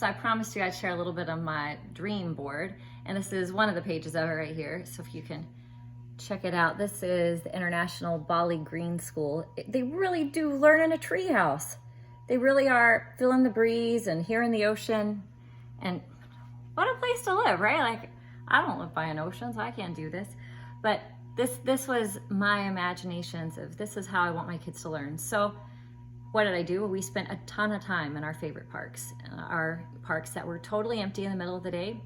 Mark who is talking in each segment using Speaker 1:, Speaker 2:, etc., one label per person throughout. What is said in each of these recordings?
Speaker 1: So I promised you I'd share a little bit of my dream board, and this is one of the pages of it right here. So if you can check it out, this is the International Bali Green School. They really do learn in a treehouse. They really are feeling the breeze and hearing the ocean, and what a place to live, right? Like, I don't live by an ocean, so I can't do this. But this was my imaginations of this is how I want my kids to learn. So what did I do? We spent a ton of time in our favorite parks, our parks that were totally empty in the middle of the day.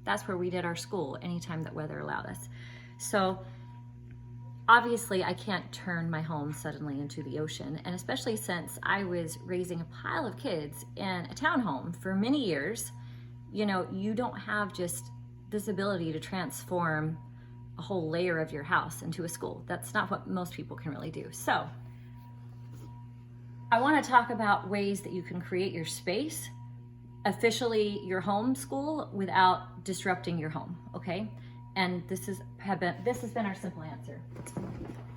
Speaker 1: That's where we did our school anytime that weather allowed us. So obviously I can't turn my home suddenly into the ocean, and especially since I was raising a pile of kids in a townhome for many years, you know, you don't have just this ability to transform a whole layer of your house into a school. That's not what most people can really do. So I want to talk about ways that you can create your space, officially your home school, without disrupting your home, okay? And this has been our simple answer.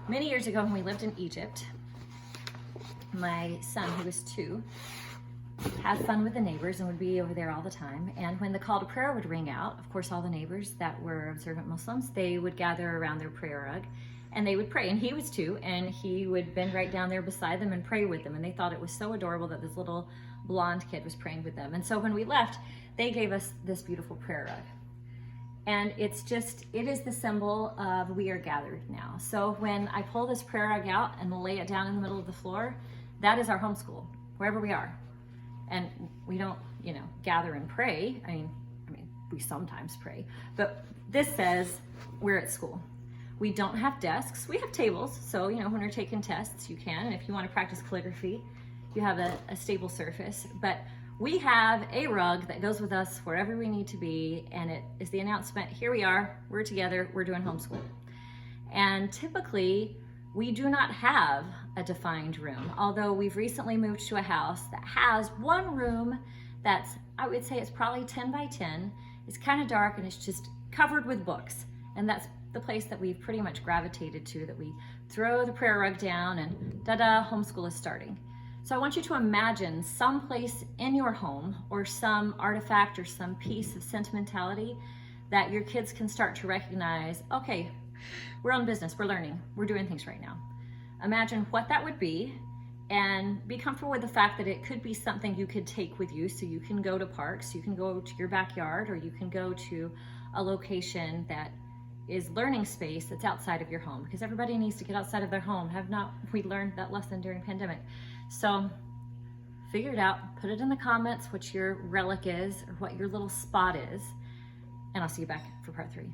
Speaker 1: Many years ago when we lived in Egypt, my son, who was 2, had fun with the neighbors and would be over there all the time. And when the call to prayer would ring out, of course, all the neighbors that were observant Muslims, they would gather around their prayer rug and they would pray. And he was 2, and he would bend right down there beside them and pray with them. And they thought it was so adorable that this little blonde kid was praying with them. And so when we left, they gave us this beautiful prayer rug. And it is the symbol of we are gathered now. So when I pull this prayer rug out and lay it down in the middle of the floor, that is our homeschool, wherever we are. And we don't, gather and pray. I mean, we sometimes pray, but this says we're at school. We don't have desks. We have tables. So, when you're taking tests, you can. And if you want to practice calligraphy, you have a stable surface. But we have a rug that goes with us wherever we need to be. And it is the announcement, here we are, we're together, we're doing homeschool. And typically, we do not have a defined room, although we've recently moved to a house that has one room that's, I would say it's probably 10 by 10. It's kind of dark and it's just covered with books. And that's the place that we've pretty much gravitated to, that we throw the prayer rug down and da-da, homeschool is starting. So I want you to imagine some place in your home or some artifact or some piece of sentimentality that your kids can start to recognize, okay, we're on business, we're learning, we're doing things right now. Imagine what that would be and be comfortable with the fact that it could be something you could take with you. So you can go to parks, you can go to your backyard, or you can go to a location that is learning space that's outside of your home, because everybody needs to get outside of their home. Have not we learned that lesson during pandemic? So figure it out, put it in the comments what your relic is or what your little spot is, and I'll see you back for part 3.